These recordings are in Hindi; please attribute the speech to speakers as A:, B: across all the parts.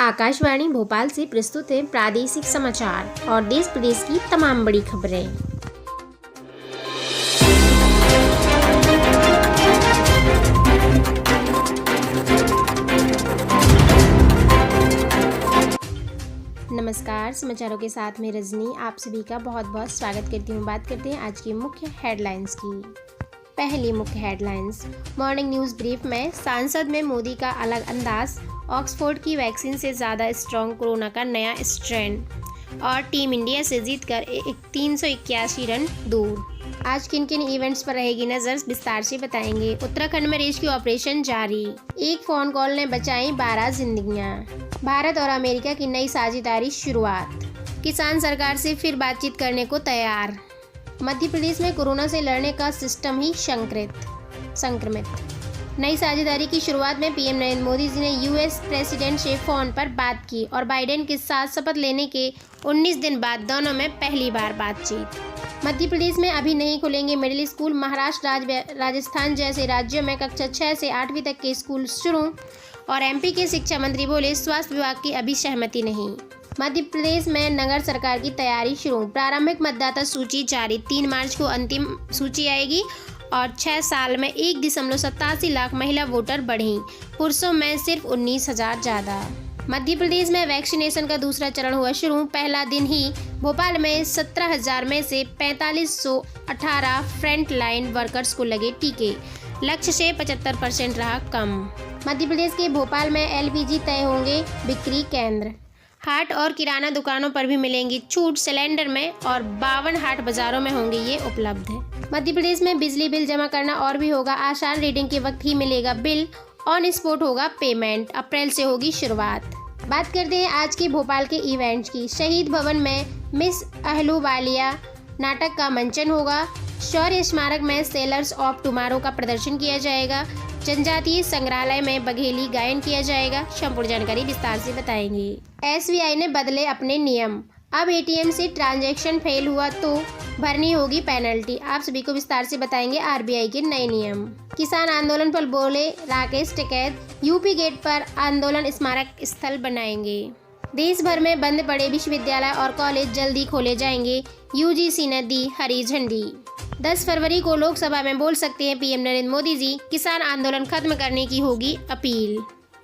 A: आकाशवाणी भोपाल से प्रस्तुत है प्रादेशिक समाचार और देश प्रदेश की तमाम बड़ी खबरें। नमस्कार, समाचारों के साथ में रजनी आप सभी का बहुत बहुत स्वागत करती हूँ। बात करते हैं आज की मुख्य हेडलाइंस की। पहली मुख्य हेडलाइंस, मॉर्निंग न्यूज़ ब्रीफ में सांसद में मोदी का अलग अंदाज, ऑक्सफोर्ड की वैक्सीन से ज़्यादा स्ट्रॉन्ग कोरोना का नया स्ट्रेन और टीम इंडिया से जीतकर 381 रन दूर। आज किन किन इवेंट्स पर रहेगी नज़र, विस्तार से बताएंगे। उत्तराखंड में रेस्क्यू ऑपरेशन जारी, एक फ़ोन कॉल ने बचाई 12 जिंदगियां। भारत और अमेरिका की नई साझेदारी शुरुआत, किसान सरकार से फिर बातचीत करने को तैयार। मध्य प्रदेश में कोरोना से लड़ने का सिस्टम ही संक्रमित। नई साझेदारी की शुरुआत में पीएम नरेंद्र मोदी जी ने यूएस प्रेसिडेंट से फोन पर बात की और बाइडेन के साथ शपथ लेने के 19 दिन बाद दोनों में पहली बार बातचीत। मध्य प्रदेश में अभी नहीं खुलेंगे मिडिल स्कूल, महाराष्ट्र राजस्थान जैसे राज्यों में कक्षा 6 से 8वीं तक के स्कूल शुरू और एमपी के शिक्षा मंत्री बोले स्वास्थ्य विभाग की अभी सहमति नहीं। मध्य प्रदेश में नगर सरकार की तैयारी शुरू, प्रारंभिक मतदाता सूची जारी, 3 मार्च को अंतिम सूची आएगी और 6 साल में 1.87 लाख महिला वोटर बढ़ी, पुरुषों में सिर्फ 19,000 ज़्यादा। मध्य प्रदेश में वैक्सीनेशन का दूसरा चरण हुआ शुरू, पहला दिन ही भोपाल में 17,000 में से 4518 फ्रंट लाइन वर्कर्स को लगे टीके, लक्ष्य से 75% रहा कम। मध्य प्रदेश के भोपाल में एलपीजी तय होंगे बिक्री केंद्र, हाट और किराना दुकानों पर भी मिलेंगी छूट, सिलेंडर में और 52 हाट बाजारों में होंगे ये उपलब्ध है। मध्य प्रदेश में बिजली बिल जमा करना और भी होगा आसान, रीडिंग के वक्त ही मिलेगा बिल, ऑन स्पॉट होगा पेमेंट, अप्रैल से होगी शुरुआत। बात करते हैं आज के भोपाल के इवेंट्स की। शहीद भवन में मिस अहलूवालिया नाटक का मंचन होगा, शौर्य स्मारक में सेलर्स ऑफ टुमारो का प्रदर्शन किया जाएगा, जनजातीय संग्रहालय में बघेली गायन किया जाएगा। संपूर्ण जानकारी विस्तार से बताएंगे। एसबीआई ने बदले अपने नियम, अब एटीएम से ट्रांजैक्शन फेल हुआ तो भरनी होगी पेनल्टी। आप सभी को विस्तार से बताएंगे आरबीआई के नए नियम। किसान आंदोलन पर बोले राकेश टिकैत, यूपी गेट पर आंदोलन स्मारक स्थल बनाएंगे। देश भर में बंद पड़े विश्वविद्यालय और कॉलेज जल्दी खोले जाएंगे, यूजीसी ने दी हरी झंडी। 10 फरवरी को लोकसभा में बोल सकते हैं पीएम नरेंद्र मोदी जी, किसान आंदोलन खत्म करने की होगी अपील।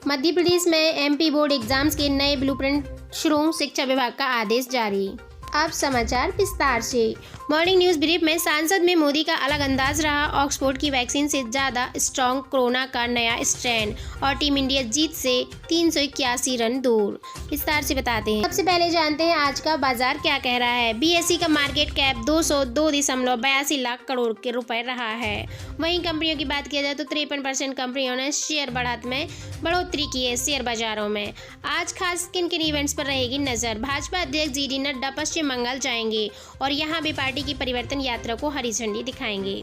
A: मध्य प्रदेश में एमपी बोर्ड एग्जाम्स के नए ब्लूप्रिंट शुरू, शिक्षा विभाग का आदेश जारी। अब समाचार विस्तार से। मॉर्निंग न्यूज़ ब्रीफ में सांसद में मोदी का अलग अंदाज रहा, ऑक्सफोर्ड की वैक्सीन से ज़्यादा स्ट्रॉन्ग कोरोना का नया स्ट्रेन और टीम इंडिया जीत से 381 रन दूर। विस्तार से बताते हैं। सबसे पहले जानते हैं आज का बाजार क्या कह रहा है। बीएसई का मार्केट कैप 202.82 लाख करोड़ के रुपए रहा है। वहीं कंपनियों की बात किया जाए तो 53% कंपनियों ने शेयर बढ़त में बढ़ोतरी की है शेयर बाजारों में। आज खास किन किन इवेंट्स पर रहेगी नजर। भाजपा अध्यक्ष जेडी नड्डा पश्चिम बंगाल जाएंगे और यहां भी पार्टी की परिवर्तन यात्रा को हरी झंडी दिखाएंगे।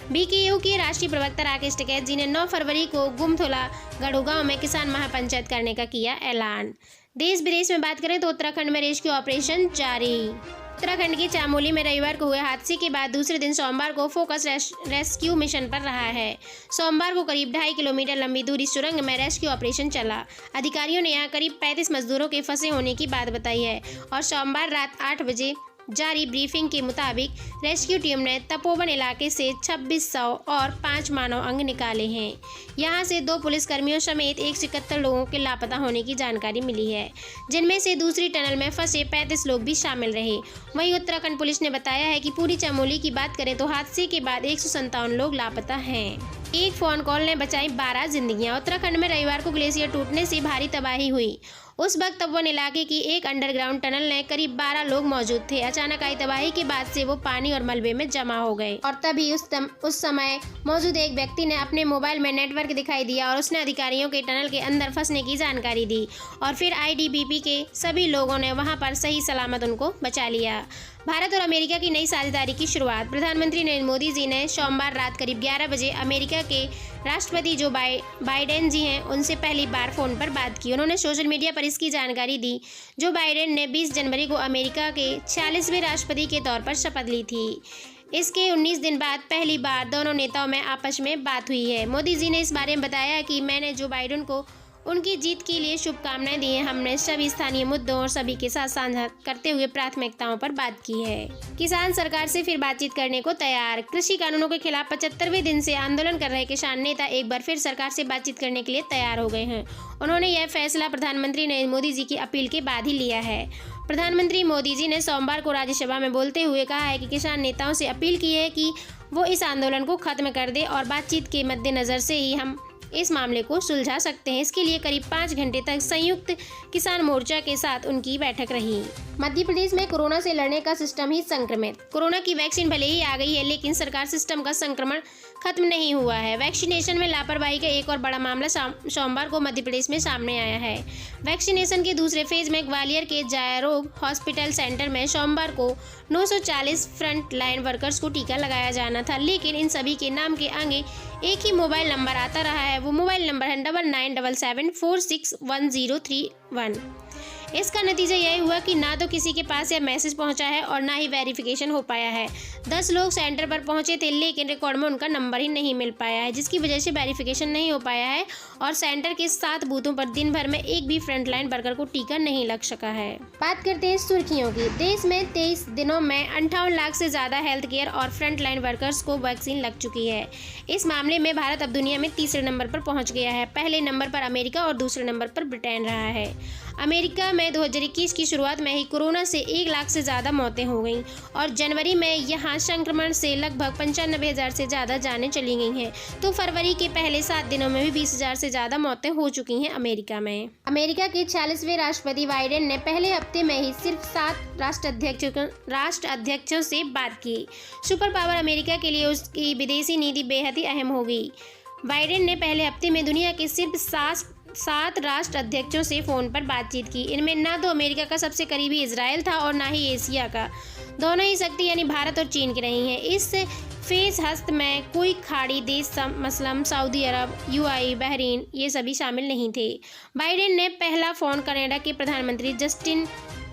A: बीकेयू के राष्ट्रीय प्रवक्ता राकेश टिकैत जी ने 9 फरवरी को गुमथोला गढ़ूगांव में किसान महापंचायत करने का किया ऐलान। देश विदेश में बात करें तो उत्तराखंड में रेस्क्यू ऑपरेशन जारी। उत्तराखंड के चामोली में रविवार को हुए हादसे के बाद दूसरे दिन सोमवार को फोकस रेस्क्यू मिशन पर रहा है। सोमवार को करीब 2.5 किलोमीटर लंबी दूरी सुरंग में रेस्क्यू ऑपरेशन चला। अधिकारियों ने यहां करीब 35 मजदूरों के फंसे होने की बात बताई है और सोमवार रात 8 बजे जारी ब्रीफिंग के मुताबिक रेस्क्यू टीम ने तपोवन इलाके से 2600 और 5 मानव अंग निकाले हैं। यहां से 2 पुलिसकर्मियों समेत 171 लोगों के लापता होने की जानकारी मिली है, जिनमें से दूसरी टनल में फंसे 35 लोग भी शामिल रहे। वहीं उत्तराखंड पुलिस ने बताया है कि पूरी चमोली की बात करें तो हादसे के बाद 157 लोग लापता हैं। एक फ़ोन कॉल ने बचाई 12 जिंदगियां। उत्तराखंड में रविवार को ग्लेशियर टूटने से भारी तबाही हुई। उस वक्त तपोवन इलाके की एक अंडरग्राउंड टनल में करीब 12 लोग मौजूद थे। अचानक आई तबाही के बाद से वो पानी और मलबे में जमा हो गए और तभी उस समय मौजूद एक व्यक्ति ने अपने मोबाइल में नेटवर्क दिखाई दिया और उसने अधिकारियों के टनल के अंदर फंसने की जानकारी दी और फिर आईटीबीपी के सभी लोगों ने वहां पर सही सलामत उनको बचा लिया। भारत और अमेरिका की नई साझेदारी की शुरुआत। प्रधानमंत्री नरेंद्र मोदी जी ने सोमवार रात करीब 11 बजे अमेरिका के राष्ट्रपति जो बाइडेन जी हैं उनसे पहली बार फ़ोन पर बात की। उन्होंने सोशल मीडिया पर इसकी जानकारी दी। जो बाइडेन ने 20 जनवरी को अमेरिका के 46वें राष्ट्रपति के तौर पर शपथ ली थी। इसके 19 दिन बाद पहली बार दोनों नेताओं में आपस में बात हुई है। मोदी जी ने इस बारे में बताया कि मैंने जो बाइडेन को उनकी जीत के लिए शुभकामनाएं दी हैं। हमने सभी स्थानीय मुद्दों और सभी के साथ साझा करते हुए प्राथमिकताओं पर बात की है। किसान सरकार से फिर बातचीत करने को तैयार। कृषि कानूनों के खिलाफ 75वें दिन से आंदोलन कर रहे किसान नेता एक बार फिर सरकार से बातचीत करने के लिए तैयार हो गए हैं। उन्होंने यह फैसला प्रधानमंत्री नरेंद्र मोदी जी की अपील के बाद ही लिया है। प्रधानमंत्री मोदी जी ने सोमवार को राज्यसभा में बोलते हुए कहा है कि किसान नेताओं से अपील की है कि वो इस आंदोलन को खत्म कर दे और बातचीत के मद्देनजर से ही हम इस मामले को सुलझा सकते हैं। इसके लिए करीब 5 घंटे तक संयुक्त किसान मोर्चा के साथ उनकी बैठक रही। मध्य प्रदेश में कोरोना से लड़ने का सिस्टम ही संक्रमित। कोरोना की वैक्सीन भले ही आ गई है, लेकिन सरकार सिस्टम का संक्रमण खत्म नहीं हुआ है। वैक्सीनेशन में लापरवाही का एक और बड़ा मामला सोमवार को मध्य प्रदेश में सामने आया है। वैक्सीनेशन के दूसरे फेज में ग्वालियर के जायरोग हॉस्पिटल सेंटर में सोमवार को 940 फ्रंट लाइन वर्कर्स को टीका लगाया जाना था, लेकिन इन सभी के नाम के आगे एक ही मोबाइल नंबर आता रहा है। वो मोबाइल नंबर है 9977461031। इसका नतीजा यह हुआ कि ना तो किसी के पास यह मैसेज पहुंचा है और ना ही वेरिफिकेशन हो पाया है। 10 लोग सेंटर पर पहुंचे थे, लेकिन रिकॉर्ड में उनका नंबर ही नहीं मिल पाया है, जिसकी वजह से वेरिफिकेशन नहीं हो पाया है और सेंटर के 7 बूथों पर दिन भर में एक भी फ्रंटलाइन वर्कर को टीका नहीं लग सका है। बात करते हैं सुर्खियों की। देश में 23 दिनों में 58 लाख से ज्यादा हेल्थ केयर और फ्रंटलाइन वर्कर्स को वैक्सीन लग चुकी है। इस मामले में भारत अब दुनिया में तीसरे नंबर पर पहुंच गया है। पहले नंबर पर अमेरिका और दूसरे नंबर पर ब्रिटेन रहा है। अमेरिका में 2021 की शुरुआत में ही कोरोना से 1 लाख से ज़्यादा मौतें हो गईं और जनवरी में यहां संक्रमण से लगभग 95,000 से ज़्यादा जानें चली गई हैं। तो फरवरी के पहले 7 दिनों में भी 20,000 से ज़्यादा मौतें हो चुकी हैं अमेरिका में। अमेरिका के 46वें राष्ट्रपति बाइडेन ने पहले हफ्ते में ही सिर्फ 7 राष्ट्राध्यक्षों से बात की। सुपर पावर अमेरिका के लिए उसकी विदेशी नीति बेहद ही अहम होगी। बाइडेन ने पहले हफ्ते में दुनिया के सिर्फ 7 राष्ट्र अध्यक्षों से फोन पर बातचीत की। इनमें ना तो अमेरिका का सबसे करीबी इजराइल था और ना ही एशिया का। दोनों ही शक्ति यानी भारत और चीन की रही हैं। इस फेस हस्त में कोई खाड़ी देश मसलन सऊदी अरब, यूएई, बहरीन ये सभी शामिल नहीं थे। बाइडेन ने पहला फोन कनाडा के प्रधानमंत्री जस्टिन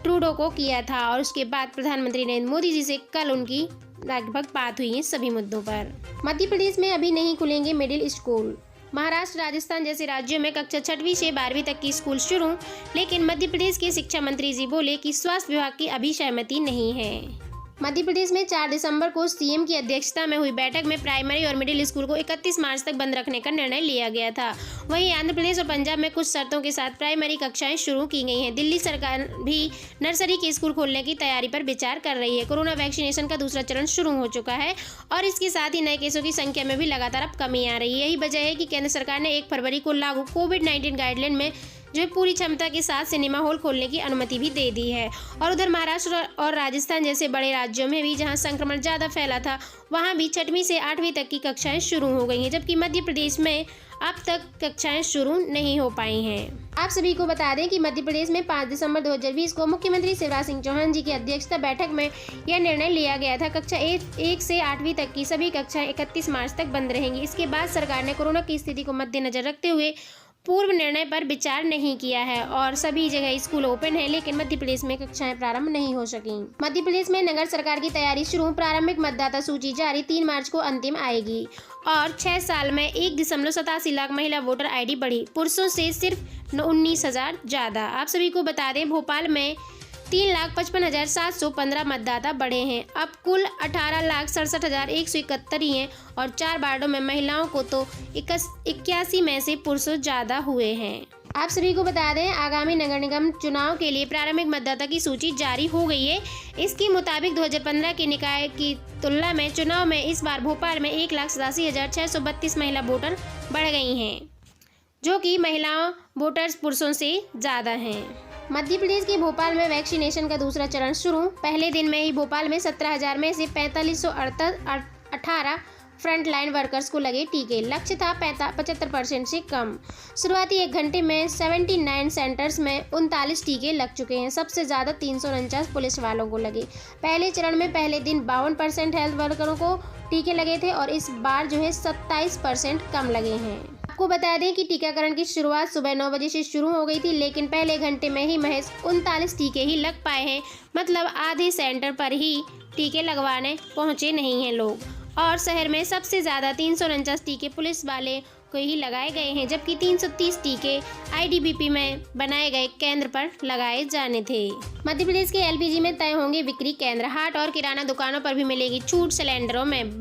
A: ट्रूडो को किया था और उसके बाद प्रधानमंत्री नरेंद्र मोदी जी से कल उनकी लगभग बात हुई है सभी मुद्दों पर। मध्य प्रदेश में अभी नहीं खुलेंगे मिडिल स्कूल। महाराष्ट्र, राजस्थान जैसे राज्यों में कक्षा 6वीं से 12वीं तक की स्कूल शुरू, लेकिन मध्य प्रदेश के शिक्षा मंत्री जी बोले कि स्वास्थ्य विभाग की अभी सहमति नहीं है। मध्य प्रदेश में 4 दिसंबर को सीएम की अध्यक्षता में हुई बैठक में प्राइमरी और मिडिल स्कूल को 31 मार्च तक बंद रखने का निर्णय लिया गया था। वहीं आंध्र प्रदेश और पंजाब में कुछ शर्तों के साथ प्राइमरी कक्षाएं शुरू की गई हैं। दिल्ली सरकार भी नर्सरी के स्कूल खोलने की तैयारी पर विचार कर रही है। कोरोना वैक्सीनेशन का दूसरा चरण शुरू हो चुका है और इसके साथ ही नए केसों की संख्या में भी लगातार अब कमी आ रही है। यही वजह है कि केंद्र सरकार ने 1 फरवरी को लागू कोविड-19 गाइडलाइन में जो पूरी क्षमता के साथ सिनेमा हॉल खोलने की अनुमति भी दे दी है। और उधर महाराष्ट्र और राजस्थान जैसे बड़े राज्यों में भी जहां संक्रमण ज़्यादा फैला था, वहां भी 6वीं से 8वीं तक की कक्षाएं शुरू हो गई हैं, जबकि मध्य प्रदेश में अब तक कक्षाएं शुरू नहीं हो पाई हैं। आप सभी को बता दें कि मध्य प्रदेश में 5 दिसंबर 2020 को मुख्यमंत्री शिवराज सिंह चौहान जी की अध्यक्षता बैठक में यह निर्णय लिया गया था। कक्षा 1 से 8वीं तक की सभी कक्षाएं 31 मार्च तक बंद रहेंगी। इसके बाद सरकार ने कोरोना की स्थिति को मद्देनजर रखते हुए पूर्व निर्णय पर विचार नहीं किया है और सभी जगह स्कूल ओपन है, लेकिन मध्य प्रदेश में कक्षाएं प्रारंभ नहीं हो सकी। मध्य प्रदेश में नगर सरकार की तैयारी शुरू। प्रारंभिक मतदाता सूची जारी, 3 मार्च को अंतिम आएगी और 6 साल में 1.87 लाख महिला वोटर आईडी बढ़ी। पुरुषों से सिर्फ 19,000 ज्यादा। आप सभी को बता दें, भोपाल में 3,55,715 मतदाता बढ़े हैं। अब कुल 18,67,171 ही हैं और 4 वार्डों में महिलाओं को तो 81 में से पुरुष ज़्यादा हुए हैं। आप सभी को बता दें, आगामी नगर निगम चुनाव के लिए प्रारंभिक मतदाता की सूची जारी हो गई है। इसके मुताबिक 2015 के निकाय की तुलना में चुनाव में इस बार भोपाल में 1,87,632 महिला वोटर बढ़ गई हैं, जो कि महिलाओं वोटर्स पुरुषों से ज़्यादा हैं। मध्य प्रदेश के भोपाल में वैक्सीनेशन का दूसरा चरण शुरू। पहले दिन में ही भोपाल में 17,000 में से 4,518 फ्रंट लाइन वर्कर्स को लगे टीके। लक्ष्य था 75% से कम। शुरुआती 1 घंटे में 79 सेंटर्स में 39 टीके लग चुके हैं। सबसे ज़्यादा 349 पुलिस वालों को लगे। पहले चरण में पहले दिन 52% हेल्थ वर्करों को टीके लगे थे और इस बार जो है 27% कम लगे हैं। आपको बता दें कि टीकाकरण की शुरुआत सुबह 9 बजे से शुरू हो गई थी, लेकिन पहले घंटे में ही महज 39 टीके ही लग पाए हैं। मतलब आधे सेंटर पर ही टीके लगवाने पहुंचे नहीं हैं लोग। और शहर में सबसे ज़्यादा 349 टीके पुलिस वाले के ही लगाए गए हैं, जबकि 330 टीके आईटीबीपी में बनाए गए केंद्र पर लगाए जाने थे। मध्य प्रदेश के एलपीजी में तय होंगे बिक्री केंद्र। हाट और किराना दुकानों पर भी मिलेगी छूट। सिलेंडरों में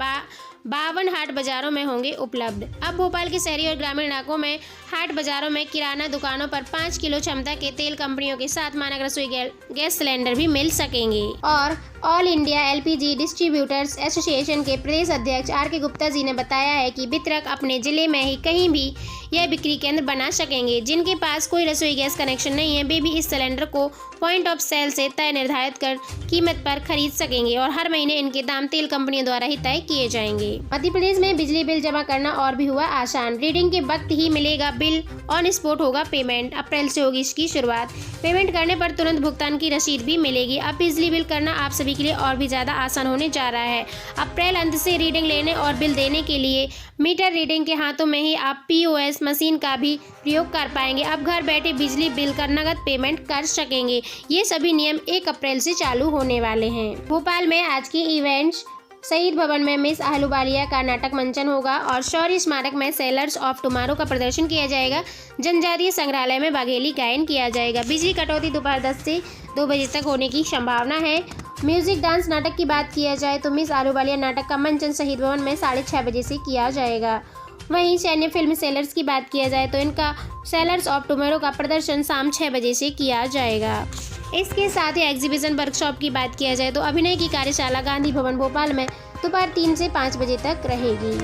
A: 52 हाट बाजारों में होंगे उपलब्ध। अब भोपाल के शहरी और ग्रामीण इलाकों में हाट बाजारों में किराना दुकानों पर 5 किलो क्षमता के तेल कंपनियों के साथ मानक रसोई गैस सिलेंडर भी मिल सकेंगे। और all India LPG distributors association के प्रदेश अध्यक्ष आर.के. गुप्ता जी ने बताया है कि वितरक अपने जिले में ही कहीं भी यह बिक्री केंद्र बना सकेंगे। जिनके पास कोई रसोई गैस कनेक्शन नहीं है, वे भी इस सिलेंडर को पॉइंट ऑफ सेल से तय निर्धारित कर कीमत पर खरीद सकेंगे और हर महीने इनके दाम तेल कंपनियों द्वारा ही तय किए जाएंगे। मध्य प्रदेश में बिजली बिल जमा करना और भी हुआ आसान। रीडिंग के वक्त ही मिलेगा बिल, ऑन स्पॉट होगा पेमेंट। अप्रैल से होगी इसकी शुरुआत। पेमेंट करने पर तुरंत भुगतान की रसीद भी मिलेगी। अब बिजली बिल करना आप सभी के लिए और भी ज्यादा आसान होने जा रहा है। अप्रैल अंत से रीडिंग लेने और बिल देने के लिए मीटर रीडिंग के हाथों में ही आप पीओएस मशीन का भी प्रयोग कर पाएंगे। अब घर बैठे बिजली बिल का नगद पेमेंट कर सकेंगे। ये सभी नियम 1 अप्रैल से चालू होने वाले हैं। भोपाल में आज के इवेंट्स: शहीद भवन में मिस आहलूवालिया का नाटक मंचन होगा और शौर्य स्मारक में सेलर्स ऑफ टुमारो का प्रदर्शन किया जाएगा। जनजातीय संग्रहालय में बाघेली गायन किया जाएगा। बिजली कटौती दोपहर 10 से 2 बजे तक होने की संभावना है। म्यूजिक डांस नाटक की बात किया जाए तो मिस आहलूवालिया नाटक का मंचन शहीद भवन में 6:30 बजे से किया जाएगा। वहीं सैन्य फिल्म सेलर्स की बात किया जाए तो इनका सेलर्स ऑफ टुमारो का प्रदर्शन शाम 6 बजे से किया जाएगा। इसके साथ ही एग्जीबिशन वर्कशॉप की बात किया जाए तो अभिनय की कार्यशाला गांधी भवन भोपाल में दोपहर 3 से 5 बजे तक रहेगी।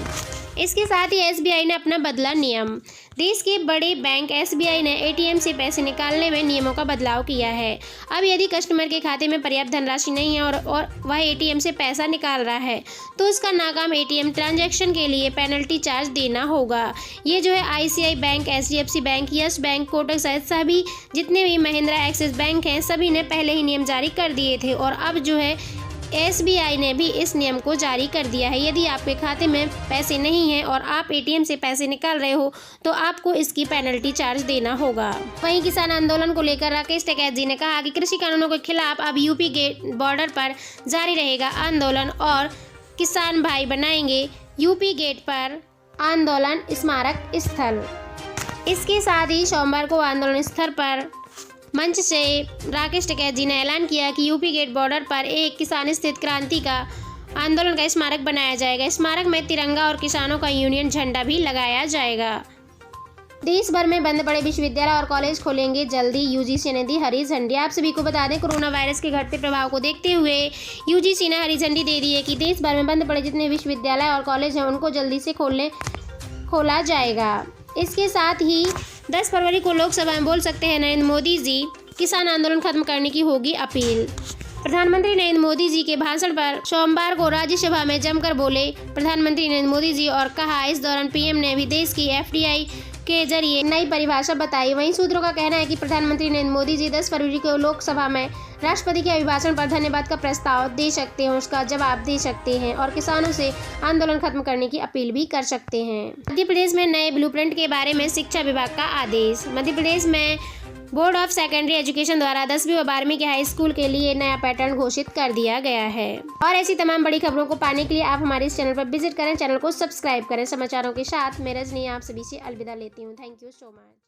A: इसके साथ ही एसबीआई ने अपना बदला नियम। देश के बड़े बैंक एसबीआई ने एटीएम से पैसे निकालने में नियमों का बदलाव किया है। अब यदि कस्टमर के खाते में पर्याप्त धनराशि नहीं है और वह एटीएम से पैसा निकाल रहा है तो उसका नाकाम एटीएम ट्रांजैक्शन के लिए पेनल्टी चार्ज देना होगा। ये जो है ICI bank, HDFC bank, yes bank, Kotak सहित सभी जितने भी महिंद्रा, एक्सिस बैंक हैं सभी ने पहले ही नियम जारी कर दिए थे और अब जो है एसबीआई ने भी इस नियम को जारी कर दिया है। यदि आपके खाते में पैसे नहीं हैं और आप एटीएम से पैसे निकाल रहे हो तो आपको इसकी पेनल्टी चार्ज देना होगा। वहीं किसान आंदोलन को लेकर राकेश टिकैत जी ने कहा कि कृषि कानूनों के खिलाफ अब यूपी गेट बॉर्डर पर जारी रहेगा आंदोलन और किसान भाई बनाएंगे यूपी गेट पर आंदोलन स्मारक स्थल। इसके साथ ही सोमवार को आंदोलन स्थल पर मंच से राकेश टिकैत जी ने ऐलान किया कि यूपी गेट बॉर्डर पर एक किसान स्थित क्रांति का आंदोलन का स्मारक बनाया जाएगा। स्मारक में तिरंगा और किसानों का यूनियन झंडा भी लगाया जाएगा। देश भर में बंद पड़े विश्वविद्यालय और कॉलेज खोलेंगे जल्दी, यूजीसी ने दी हरी झंडी। आप सभी को बता दें, कोरोना वायरस के घटते प्रभाव को देखते हुए यूजीसी ने हरी झंडी दे दी है कि देश भर में बंद पड़े जितने विश्वविद्यालय और कॉलेज हैं उनको जल्दी से खोला जाएगा। इसके साथ ही 10 फरवरी को लोकसभा में बोल सकते हैं नरेंद्र मोदी जी। किसान आंदोलन खत्म करने की होगी अपील। प्रधानमंत्री नरेंद्र मोदी जी के भाषण पर सोमवार को राज्यसभा में जमकर बोले प्रधानमंत्री नरेंद्र मोदी जी और कहा इस दौरान पीएम ने भी देश की एफडीआई के जरिए नई परिभाषा बताई। वहीं सूत्रों का कहना है कि प्रधानमंत्री नरेंद्र मोदी जी 10 फरवरी को लोकसभा में राष्ट्रपति के अभिभाषण पर धन्यवाद का प्रस्ताव दे सकते हैं, उसका जवाब दे सकते हैं और किसानों से आंदोलन खत्म करने की अपील भी कर सकते हैं। मध्य प्रदेश में नए ब्लूप्रिंट के बारे में शिक्षा विभाग का आदेश। मध्य प्रदेश में बोर्ड ऑफ सेकेंडरी एजुकेशन द्वारा 10वीं व 12वीं के हाई स्कूल के लिए नया पैटर्न घोषित कर दिया गया है। और ऐसी तमाम बड़ी खबरों को पाने के लिए आप हमारे इस चैनल पर विजिट करें, चैनल को सब्सक्राइब करें। समाचारों के साथ मैं रजनी आप सभी से अलविदा लेती हूँ। Thank you so much.